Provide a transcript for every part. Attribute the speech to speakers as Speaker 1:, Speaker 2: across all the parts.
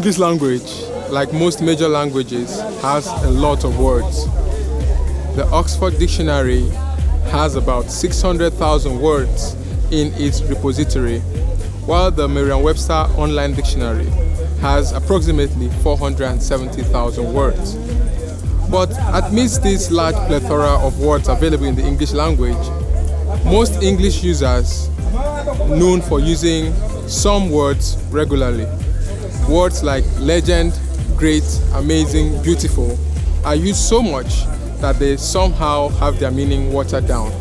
Speaker 1: English language, like most major languages, has a lot of words. The Oxford Dictionary has about 600,000 words in its repository, while the Merriam-Webster Online Dictionary has approximately 470,000 words. But amidst this large plethora of words available in the English language, most English users known for using some words regularly. Words like legend, great, amazing, beautiful are used so much that they somehow have their meaning watered down.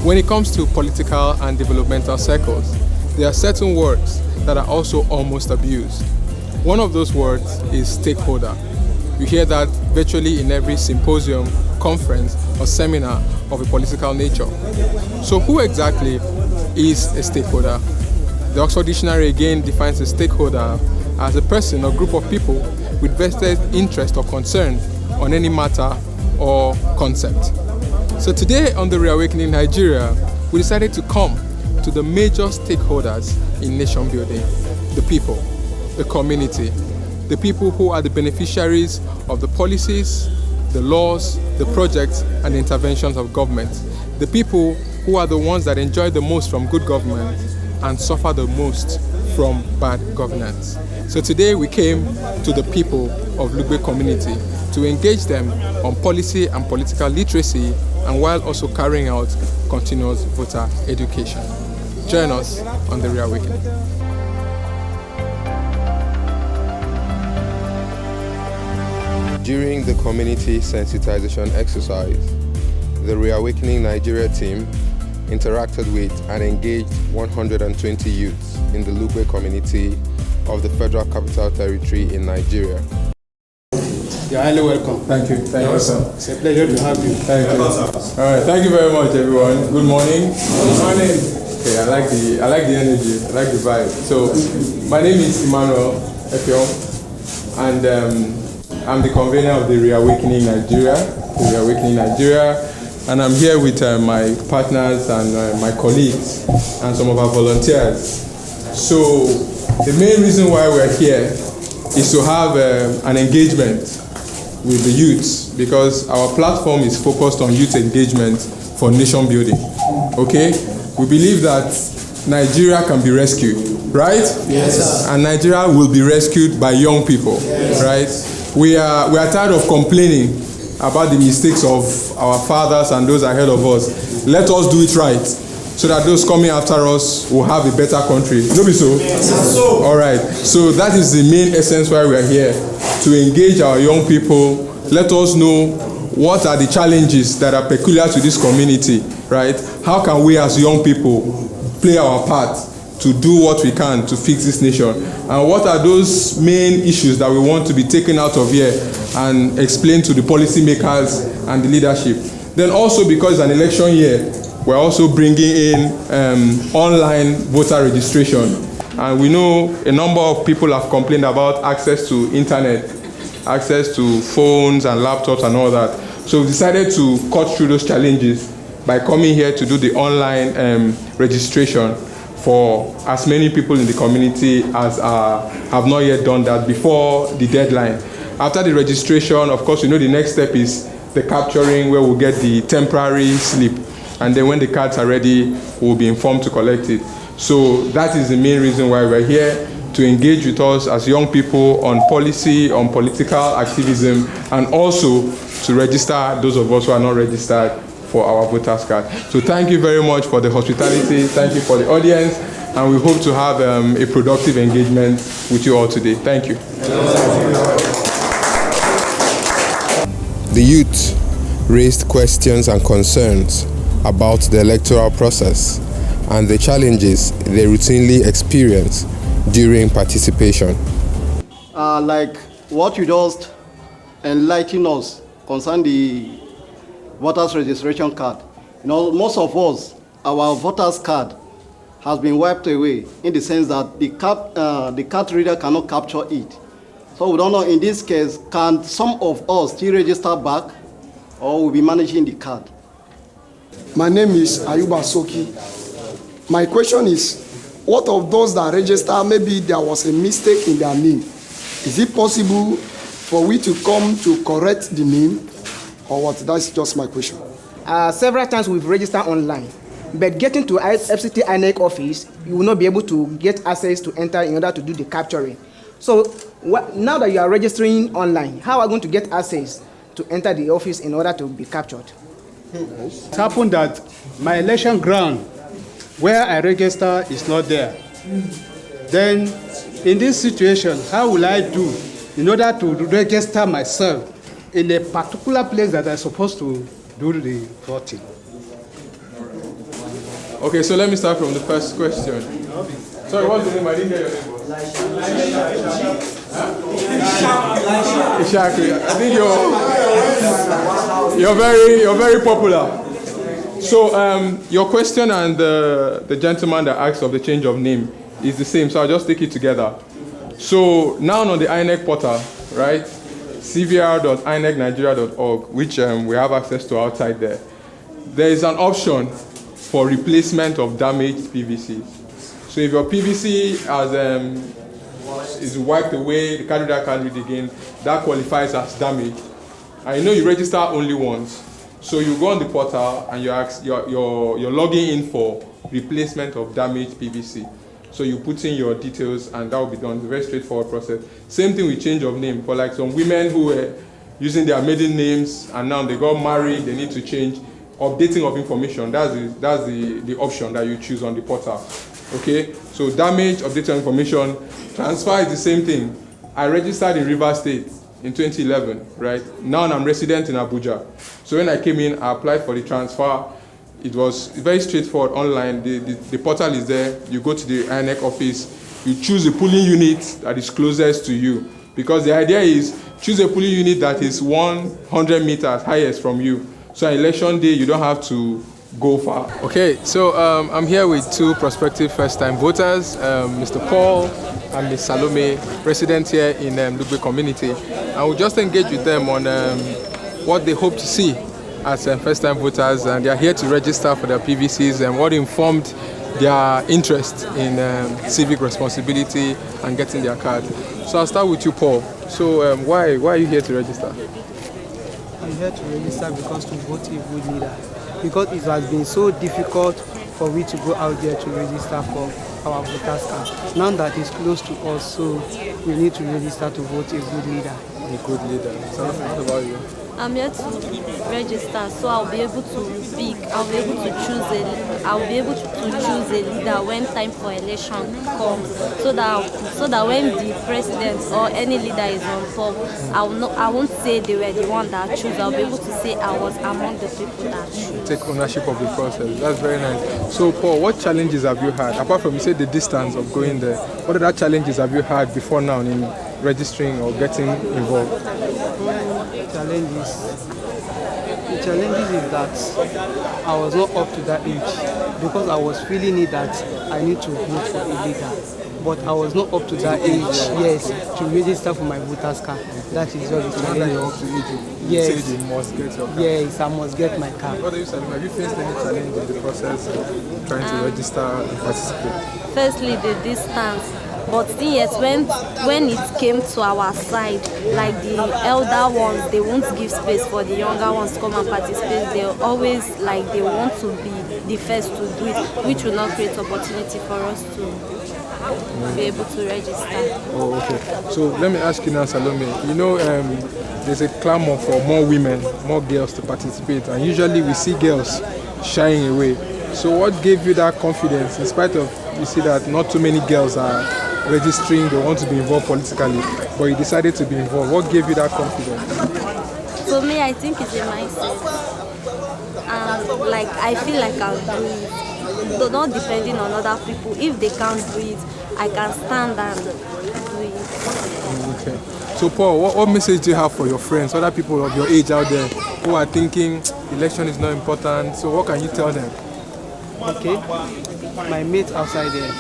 Speaker 1: When it comes to political and developmental circles, there are certain words that are also almost abused. One of those words is stakeholder. You hear that virtually in every symposium, conference, or seminar of a political nature. So who exactly is a stakeholder? The Oxford Dictionary again defines a stakeholder as a person or group of people with vested interest or concern on any matter or concept. So today on The Reawakening Nigeria, we decided to come to the major stakeholders in nation building: the people, the community, the people who are the beneficiaries of the policies, the laws, the projects and interventions of government, the people who are the ones that enjoy the most from good government and suffer the most from bad governance. So today we came to the people of Lugbe Community to engage them on policy and political literacy, and while also carrying out continuous voter education. Join us on The Reawakening.
Speaker 2: During the community sensitization exercise, the Reawakening Nigeria team interacted with and engaged 120 youths in the Lugbe community of the Federal Capital Territory in Nigeria.
Speaker 3: You're highly welcome.
Speaker 1: Thank you. Thank you, sir.
Speaker 3: It's a pleasure to have you.
Speaker 1: Thank you. All right. Thank you very much, everyone. Good morning. Good morning. Okay, I like the energy. I like the vibe. So, my name is Emmanuel Effiong, and I'm the convener of the Reawakening Nigeria. And I'm here with my partners and my colleagues and some of our volunteers. So, the main reason why we're here is to have an engagement with the youths, because our platform is focused on youth engagement for nation building. Okay? We believe that Nigeria can be rescued, right?
Speaker 3: Yes, sir.
Speaker 1: And Nigeria will be rescued by young people, yes. Right? We are tired of complaining about the mistakes of our fathers and those ahead of us. Let us do it right, so that those coming after us will have a better country. No be so?
Speaker 3: Yes, so.
Speaker 1: All right. So that is the main essence why we are here, to engage our young people. Let us know what are the challenges that are peculiar to this community, right? How can we as young people play our part to do what we can to fix this nation? And what are those main issues that we want to be taken out of here and explain to the policymakers and the leadership? Then also, because it's an election year, we're also bringing in online voter registration. And we know a number of people have complained about access to internet, access to phones and laptops and all that. So we decided to cut through those challenges by coming here to do the online registration for as many people in the community as have not yet done that before the deadline. After the registration, of course, the next step is the capturing, where we'll get the temporary slip. And then when the cards are ready, we'll be informed to collect it. So that is the main reason why we're here, to engage with us as young people on policy, on political activism, and also to register those of us who are not registered for our voters card. So thank you very much for the hospitality. Thank you for the audience. And we hope to have a productive engagement with you all today. Thank you.
Speaker 2: The youth raised questions and concerns about the electoral process and the challenges they routinely experience during participation.
Speaker 4: Like what you just enlighten us concerning the voters registration card. Most of us, our voters card has been wiped away, in the sense that the card reader cannot capture it. So we don't know, in this case, can some of us still register back, or will be managing the card?
Speaker 5: My name is Ayuba Soki. My question is, what of those that register, maybe there was a mistake in their name, Is it possible for we to come to correct the name or what? That's just my question.
Speaker 6: Several times we've registered online, but getting to FCT INEC office, you will not be able to get access to enter in order to do the capturing. So now that you are registering online, how are you going to get access to enter the office in order to be captured?
Speaker 3: It happened that my election ground where I register is not there. Then in this situation, how will I do in order to register myself in a particular place that I'm supposed to do the voting?
Speaker 1: Okay, so let me start from the first question. Sorry, what's the name? I didn't hear your name. Exactly. I think you're very popular. So your question and the gentleman that asked of the change of name is the same. So I'll just take it together. So now on the INEC portal, right? cvr.inecnigeria.org, which we have access to outside there. There is an option for replacement of damaged PVCs. So if your PVC is wiped away, the card reader can't read again, that qualifies as damaged. And you know you register only once. So you go on the portal and you're logging in for replacement of damaged PVC. So you put in your details and that will be done. It's a very straightforward process. Same thing with change of name. For like some women who were using their maiden names and now they got married, they need to change. Updating of information, that's the option that you choose on the portal. Okay, so damage, updating information, transfer is the same thing. I registered in Rivers State in 2011, right? Now I'm resident in Abuja. So when I came in, I applied for the transfer. It was very straightforward online. The portal is there. You go to the INEC office, you choose a polling unit that is closest to you. Because the idea is, choose a polling unit that is 100 meters highest from you. So on election day, you don't have to go far. Okay, so I'm here with two prospective first-time voters, Mr. Paul and Ms. Salome, residents here in Lugbe Community. And we'll just engage with them on what they hope to see as first-time voters, and they're here to register for their PVCs and what informed their interest in civic responsibility and getting their card. So I'll start with you, Paul. So why are you here to register?
Speaker 7: I'm here to register because to vote a good leader. Because it has been so difficult for we to go out there to register for our voters card. Now that it's close to us, so we need to register to vote a good leader.
Speaker 1: A good leader. So what about you?
Speaker 8: I'm here to register, so I'll be able to pick. I'll be able to choose a leader when time for election comes, so that when the president or any leader is on top, I won't say they were the one that choose. I'll be able to say I was among the people that choose.
Speaker 1: Take ownership of the process. That's very nice. So Paul, what challenges have you had apart from, you said, the distance of going there? What other challenges have you had before now in registering or getting involved?
Speaker 7: The challenges is that I was not up to that age because I was feeling it that I need to vote for a leader, but I was not up to that age, yes, to register for my voters card. That is just the challenge.
Speaker 1: Now that you're up to age,
Speaker 7: yes.
Speaker 1: you say you must get your card.
Speaker 7: Yes, I must get my card.
Speaker 1: What are you saying? Have you faced any challenge in the process of trying to register and participate?
Speaker 8: Firstly, the distance. But yes, when it came to our side, like the elder ones, they won't give space for the younger ones to come and participate. They always they want to be the first to do it, which will not create opportunity for us to be able to register.
Speaker 1: Oh, okay. So let me ask you now, Salome. You know, there's a clamor for more women, more girls to participate, and usually we see girls shying away. So what gave you that confidence, in spite of you see that not too many girls are registering, they want to be involved politically, but you decided to be involved? What gave you that confidence?
Speaker 8: For me, I think it's a mindset. And I feel like I'll do it. Though not depending on other people. If they can't do it, I can stand and do it.
Speaker 1: Okay. So Paul, what message do you have for your friends, other people of your age out there who are thinking election is not important? So what can you tell them?
Speaker 7: Okay, my mates outside there, I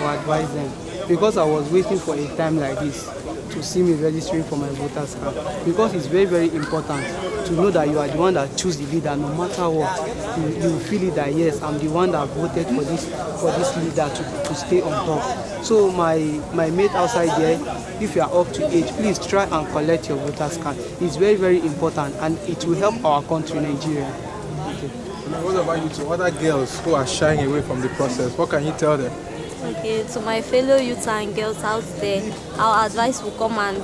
Speaker 7: will advise them because I was waiting for a time like this to see me registering for my voter's card, because it's very, very important to know that you are the one that choose the leader. No matter what, you feel it that yes, I'm the one that voted for this leader to stay on top. So my mate outside there, if you are up to age, please try and collect your voter's card. It's very, very important, and it will help our country, Nigeria. Okay.
Speaker 1: What about you to other girls who are shying away from the process? What can you tell them?
Speaker 8: Okay, to my fellow youth and girls out there, our advice will come and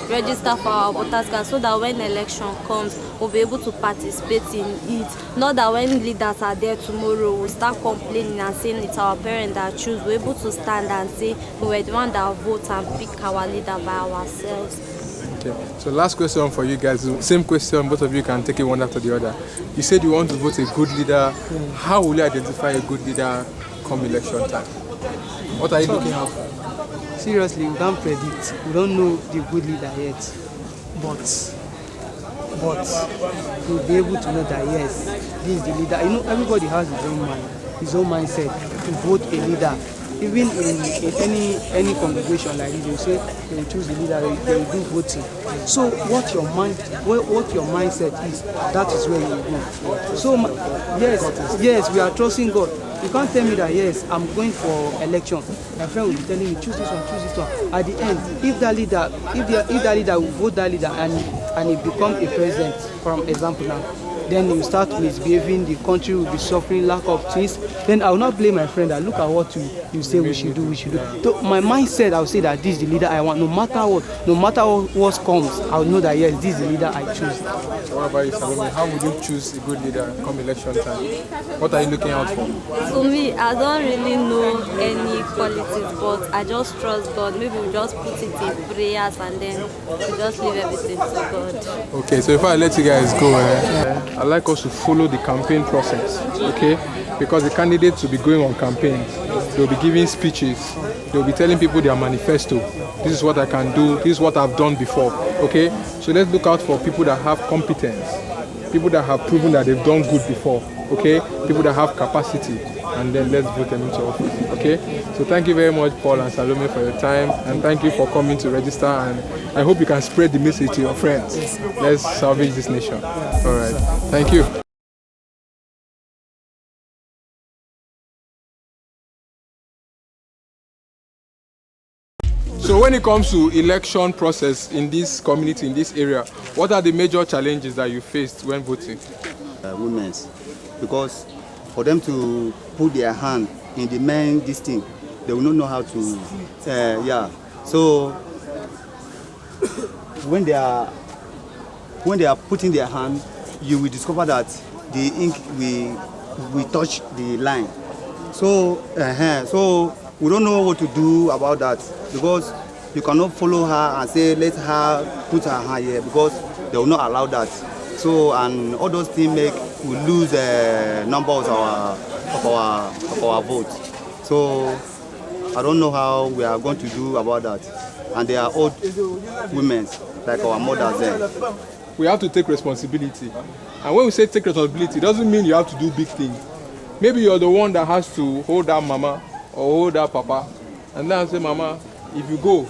Speaker 8: register for our voters card, so that when election comes, we'll be able to participate in it. Not that when leaders are there tomorrow, we'll start complaining and saying it's our parents that choose. We're able to stand and say we were the one that vote and pick our leader by ourselves.
Speaker 1: Okay, so last question for you guys. Same question, both of you can take it one after the other. You said you want to vote a good leader. How will you identify a good leader come election time? What are you looking out for?
Speaker 7: Seriously, we can't predict. We don't know the good leader yet. But we'll be able to know that yes, this is the leader. You know, everybody has his own mind, his own mindset to vote a leader. Even in any congregation like this, you say they will choose the leader, they will do voting. So what your mindset is, that is where you will go. So yes, we are trusting God. You can't tell me that yes, I'm going for election. My friend will be telling me choose this one. At the end, if that leader will vote that leader and he become a president, for example now, then you start misbehaving, the country will be suffering lack of things. Then I will not blame my friend that look at what you say we should do. So my mindset, I will say that this is the leader I want. No matter what comes, I will know that yes, this is the leader I choose.
Speaker 1: So what about you, Salome? How would you choose a good leader come election time? What are you looking out for?
Speaker 8: To me, I don't really know any qualities, but I just trust God. Maybe we just put it in prayers and then we just leave everything to God.
Speaker 1: Okay, so if I let you guys go, I'd like us to follow the campaign process, okay? Because the candidates will be going on campaigns. They'll be giving speeches. They'll be telling people their manifesto. This is what I can do. This is what I've done before, okay? So let's look out for people that have competence, people that have proven that they've done good before, okay? People that have capacity, and then let's vote them into office, okay? So thank you very much, Paul and Salome, for your time, and thank you for coming to register, and I hope you can spread the message to your friends. Let's salvage this nation. All right, thank you. So when it comes to election process in this community, in this area, what are the major challenges that you faced when voting?
Speaker 9: Women's, because for them to put their hand in the main this thing, they will not know how to. So when they are putting their hand, you will discover that the ink will touch the line. So so we don't know what to do about that, because you cannot follow her and say let her put her hand here, because they will not allow that. So and all those things we lose numbers of our votes. So I don't know how we are going to do about that. And they are old women like our mothers there.
Speaker 1: We have to take responsibility. And when we say take responsibility, it doesn't mean you have to do big things. Maybe you're the one that has to hold that mama or hold that papa, and then say, Mama, if you go,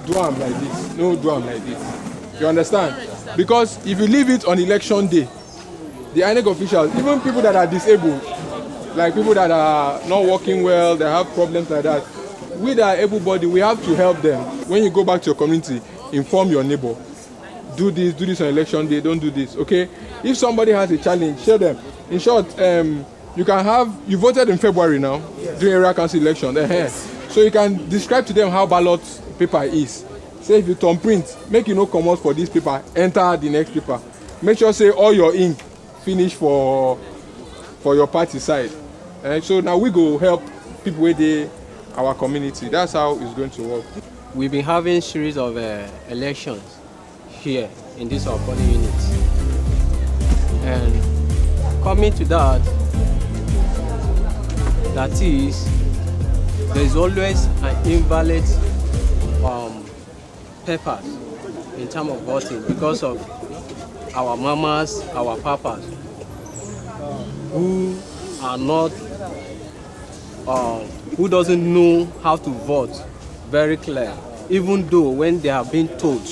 Speaker 1: do them like this. No, do them like this. You understand? Because if you leave it on election day, the INEC officials, even people that are disabled, like people that are not working well, they have problems like that, we that are able-bodied, we have to help them. When you go back to your community, inform your neighbor. Do this on election day, don't do this, okay? If somebody has a challenge, share them. In short, you voted in February now, during area council election. So you can describe to them how ballot paper is. Say if you turn print, make you no come out for this paper, enter the next paper. Make sure say all your ink finish for your party side. So now we go help people within our community. That's how it's going to work.
Speaker 10: We've been having series of elections here in this our polling unit. And coming to that is, there is always an invalid papers in terms of voting because of our mamas, our papas, who are not, who doesn't know how to vote very clear, even though when they have been told.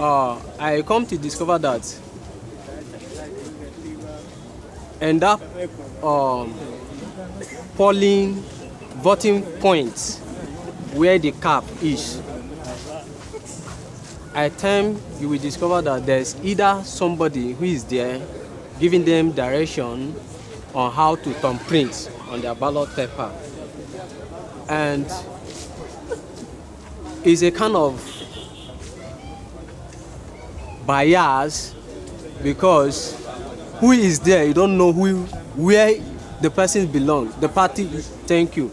Speaker 10: I come to discover that and that polling voting points where the cap is, at times you will discover that there's either somebody who is there giving them direction on how to thumbprint on their ballot paper, and it's a kind of bias because who is there, you don't know where the person belongs, the party. Thank you.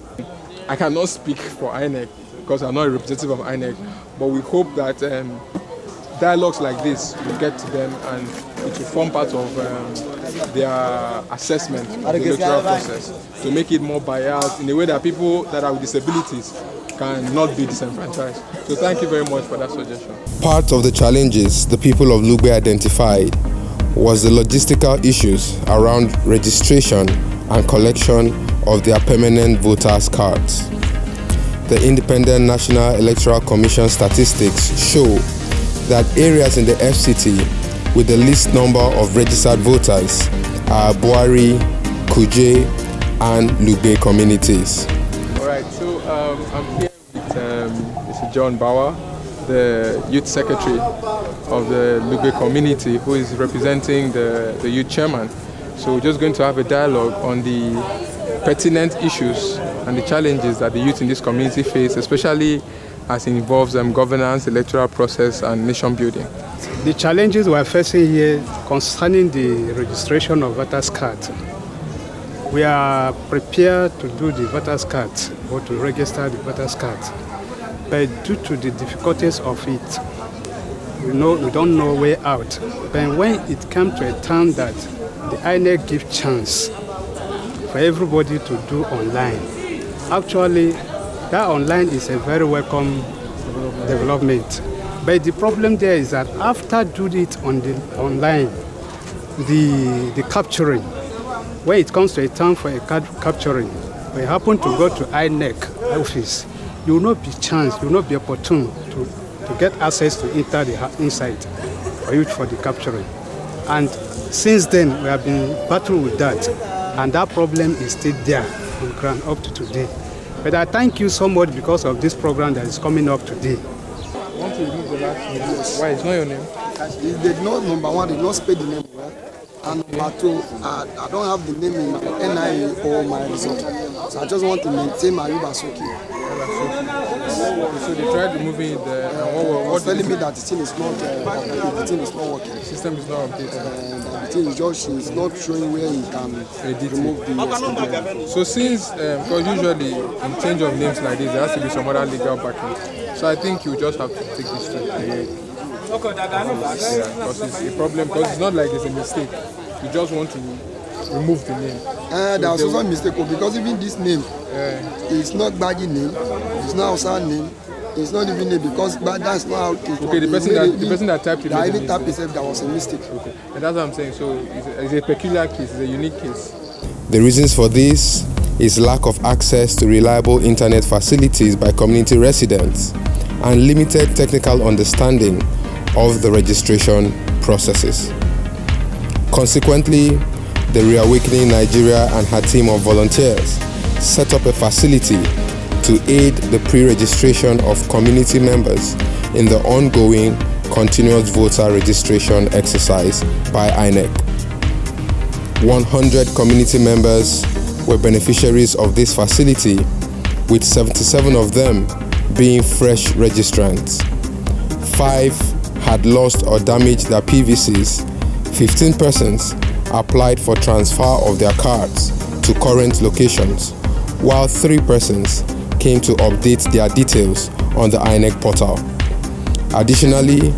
Speaker 1: I cannot speak for INEC because I'm not a representative of INEC, but we hope that dialogues like this will get to them and it will form part of their assessment of the electoral process to make it more biased in a way that people that are with disabilities cannot be disenfranchised. So thank you very much for that suggestion.
Speaker 2: Part of the challenges the people of Lugbe identified was the logistical issues around registration and collection of their permanent voters' cards. The Independent National Electoral Commission statistics show that areas in the FCT with the least number of registered voters are Buari, Kuje, and Lugbe communities.
Speaker 1: All right, so I'm here with Mr. John Bauer, the Youth Secretary of the Lugbe Community, who is representing the Youth Chairman. So we're just going to have a dialogue on the pertinent issues and the challenges that the youth in this community face, especially as it involves governance, electoral process, and nation building.
Speaker 3: The challenges we are facing here concerning the registration of voters' cards. We are prepared to do the voters' cards or to register the voters' cards, but due to the difficulties of it, we don't know way out. But when it comes to a time that the INEC gives chance for everybody to do online, actually that online is a very welcome development. But the problem there is that after doing it on the online, the capturing, when it comes to a time for a card capturing, when you happen to go to INEC office, you will not be chance, you will not be opportune to get access to enter the inside for you for the capturing. And since then, we have been battling with that, and that problem is still there on the ground up to today. But I thank you so much because of this program that is coming up today.
Speaker 1: I want to remove the last name. Why? It's not your name?
Speaker 5: They did not, number one, they did not spell the name well. And number two, I don't have the name in my NIA or my result. So I just want to maintain my Yubasoki.
Speaker 1: So they tried removing it there, and what
Speaker 5: telling me that the thing is not working.
Speaker 1: The system is not updated.
Speaker 5: The thing is just is not showing where you can remove the.
Speaker 1: So since, because usually in change of names like this, there has to be some other legal backing. So I think you just have to take this to the because it's a problem, because it's not like it's a mistake. You just want to remove the name.
Speaker 5: There was also a mistake because even this name is not Baji name, it's not Hausa name, it's not even name because that's not how it is.
Speaker 1: Okay, the person that typed it.
Speaker 5: I even typed it, there was a mistake.
Speaker 1: Okay, and that's what I'm saying. So it's a peculiar case, it's a unique case.
Speaker 2: The reasons for this is lack of access to reliable internet facilities by community residents and limited technical understanding of the registration processes. Consequently, the Reawakening Nigeria and her team of volunteers set up a facility to aid the pre-registration of community members in the ongoing continuous voter registration exercise by INEC. 100 community members were beneficiaries of this facility, with 77 of them being fresh registrants. 5 had lost or damaged their PVCs. 15 persons applied for transfer of their cards to current locations, while 3 persons came to update their details on the INEC portal. Additionally,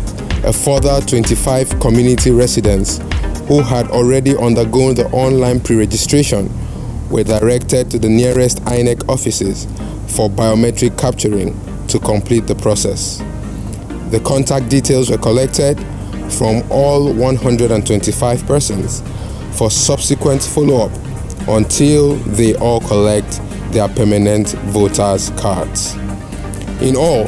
Speaker 2: a further 25 community residents who had already undergone the online pre-registration were directed to the nearest INEC offices for biometric capturing to complete the process. The contact details were collected from all 125 persons for subsequent follow-up until they all collect their permanent voters' cards. In all,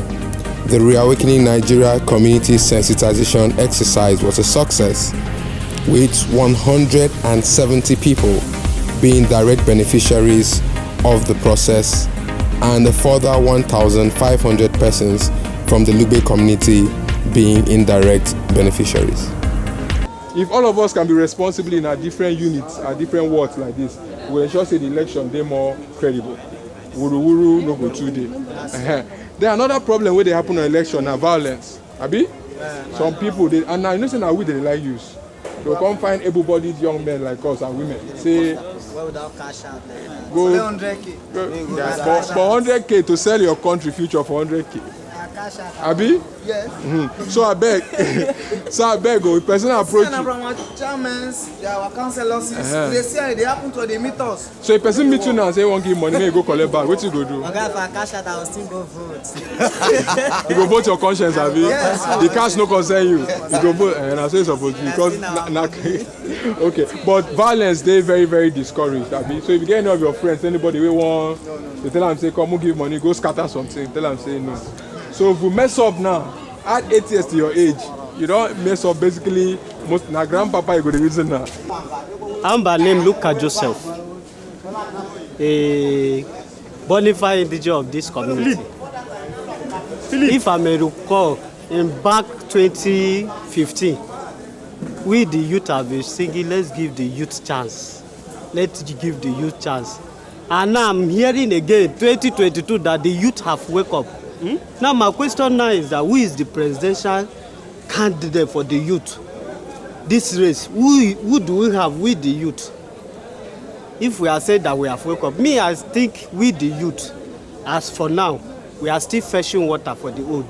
Speaker 2: the Reawakening Nigeria Community Sensitization exercise was a success, with 170 people being direct beneficiaries of the process and a further 1,500 persons from the Lugbe community being indirect beneficiaries.
Speaker 1: If all of us can be responsible in our different units, our different wards like this, we'll ensure say the election they more credible. Wuru no go 2 day. There another problem where they happen on election now, violence. Abi? Some people they and now you know say now we they like use. They'll come find able-bodied young men like us and women. Say go 100K. For 100K to sell your country future for 100K. Abi?
Speaker 5: Yes.
Speaker 1: So I beg. Oh, if person approach you.
Speaker 5: From our chairmen, our councillors, they say they happen to meet us.
Speaker 1: So if person meet you now and say won't give money, may you go collect back. What you go do?
Speaker 11: Okay, if I cash out, I will still go vote.
Speaker 1: You go vote your conscience, Abi.
Speaker 5: Yes.
Speaker 1: The cash no concern you. You go vote, and I say supposed to because okay. But violence they very very discouraged, Abi. So if you get any of your friends, anybody we want, they tell them say come give money, go scatter something. Tell them say no. So if we mess up now, add 8 years to your age, you don't mess up basically most na grandpapa you go to reason now.
Speaker 10: I'm by name Luka Joseph, a bona fide indigenous of this community. If I may recall, in back 2015, we the youth have been singing, let's give the youth chance. Let's give the youth chance. And now I'm hearing again, 2022, that the youth have wake up. Now my question now is that who is the presidential candidate for the youth? This race, who do we have with the youth? If we are saying that we have woke up, me I think we the youth, as for now, we are still fetching water for the old.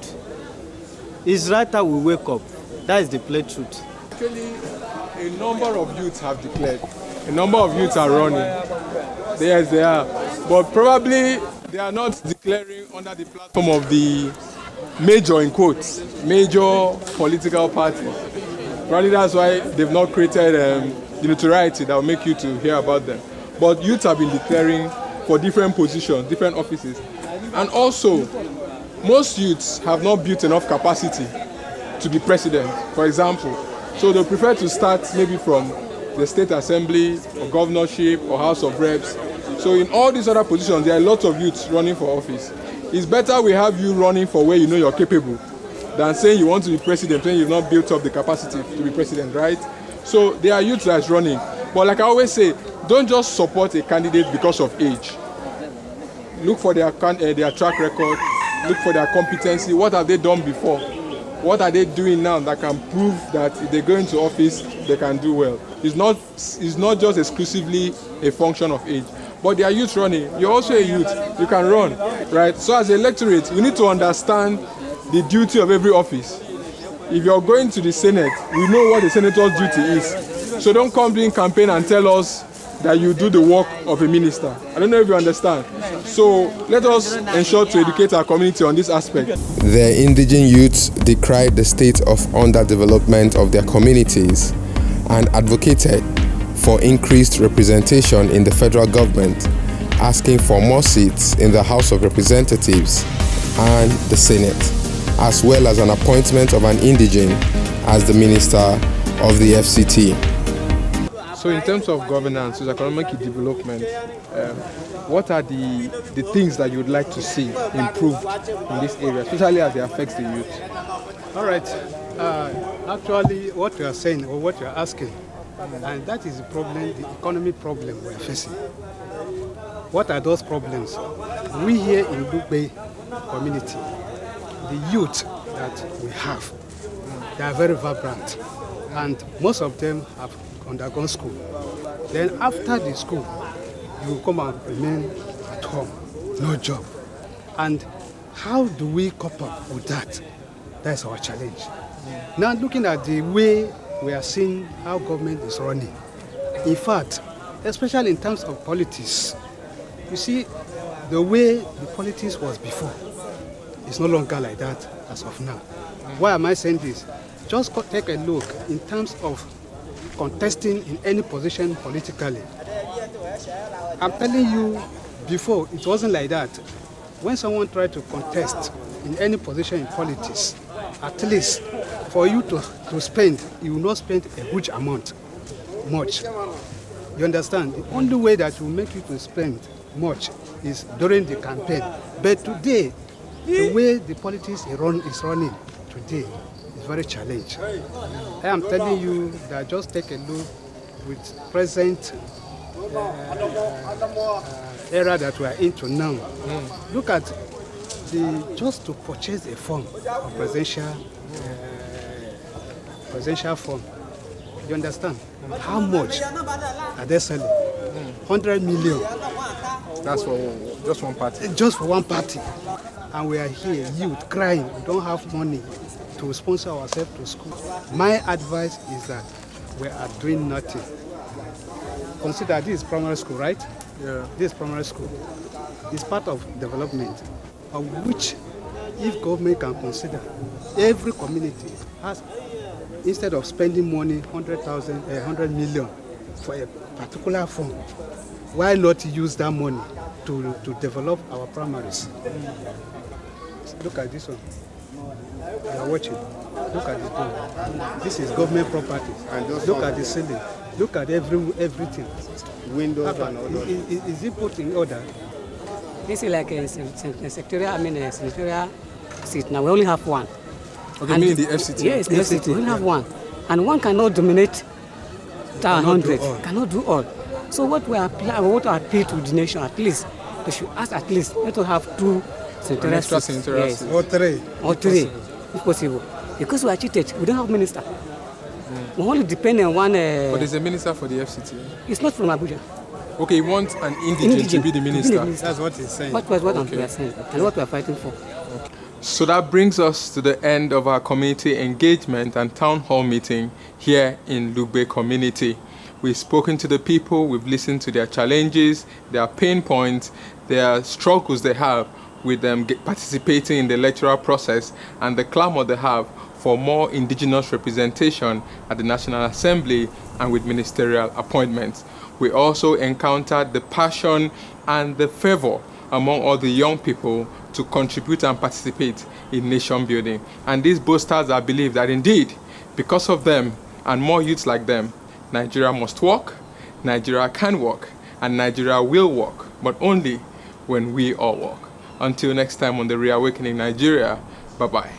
Speaker 10: It's right that we wake up. That is the plain truth.
Speaker 1: Actually, a number of youths have declared. A number of youths are running. Yes, they are. But probably they are not declaring under the platform of the major, in quotes, major political parties. Probably that's why they've not created the notoriety that will make you to hear about them. But youths have been declaring for different positions, different offices. And also, most youths have not built enough capacity to be president, for example. So they prefer to start maybe from the state assembly or governorship or house of reps. So in all these other positions, there are lots of youths running for office. It's better we have you running for where you know you're capable than saying you want to be president when you've not built up the capacity to be president, right? So there are youths that's running. But like I always say, don't just support a candidate because of age. Look for their track record, look for their competency. What have they done before? What are they doing now that can prove that if they go into office, they can do well? It's not just exclusively a function of age. But they are youth running. You're also a youth. You can run, right? So as an electorate, we need to understand the duty of every office. If you're going to the Senate, we know what the senator's duty is. So don't come doing campaign and tell us that you do the work of a minister. I don't know if you understand. So let us ensure to educate our community on this aspect.
Speaker 2: The indigenous youths decried the state of underdevelopment of their communities and advocated for increased representation in the federal government, asking for more seats in the House of Representatives and the Senate, as well as an appointment of an indigene as the Minister of the FCT.
Speaker 1: So in terms of governance, socio-economic development, what are the things that you would like to see improved in this area, especially as it affects the youth?
Speaker 3: All right. Actually, what you are saying or what you are asking, and that is the problem, the economy problem we are facing. What are those problems? We here in Lugbe Community, the youth that we have, they are very vibrant, and most of them have undergone school. Then after the school, you will come and remain at home, no job. And how do we cope up with that? That's our challenge. Now looking at the way we are seeing how government is running, in fact, especially in terms of politics, you see the way the politics was before is no longer like that as of now. Why am I saying this? Just take a look in terms of contesting in any position politically. I'm telling you, Before, it wasn't like that. When someone tried to contest in any position in politics, at least for you to spend, you will not spend a huge amount, much. You understand? The only way that will make you to spend much is during the campaign. But today, the way the politics is running today is very challenging. I am telling you that just take a look with present era that we are into now. Look at just to purchase a form, a presidential form. You understand? How much are they selling? 100 million.
Speaker 1: That's for just one party?
Speaker 3: Just for one party. And we are here, youth, crying. We don't have money to sponsor ourselves to school. My advice is that we are doing nothing. Consider this is primary school, right?
Speaker 1: Yeah.
Speaker 3: This primary school is part of development, of which, if government can consider, every community has, instead of spending money, 100 million for a particular fund, why not use that money to develop our primaries? Look at this one. You are watching. Look at this one. This is government property. And look at the ceiling. Look at everything. Windows and all that. Is it put in order?
Speaker 12: This is like a senatorial seat. Now we only have one.
Speaker 1: Okay, you mean the FCT?
Speaker 12: Yes, the FCT. We only have one. And one cannot dominate 100. Cannot do all. So what we appeal to the nation, at least, they should ask at least, let us have 2 senatorial seats. Yes.
Speaker 3: Or 3.
Speaker 12: Or 3, if possible. Because we are cheated. We don't have minister. We only depend on one.
Speaker 1: But there's a minister for the FCT.
Speaker 12: It's not from Abuja.
Speaker 1: Okay, you want an indigent to be the minister?
Speaker 3: That's what he's saying.
Speaker 12: What we are saying and what we are fighting for.
Speaker 1: Okay. So that brings us to the end of our community engagement and town hall meeting here in Lugbe Community. We've spoken to the people, we've listened to their challenges, their pain points, their struggles they have with them participating in the electoral process, and the clamor they have for more indigenous representation at the National Assembly and with ministerial appointments. We also encountered the passion and the fervor among all the young people to contribute and participate in nation building. And these boasters, I believe that indeed, because of them and more youths like them, Nigeria must work, Nigeria can work, and Nigeria will work, but only when we all work. Until next time on The Reawakening Nigeria, bye-bye.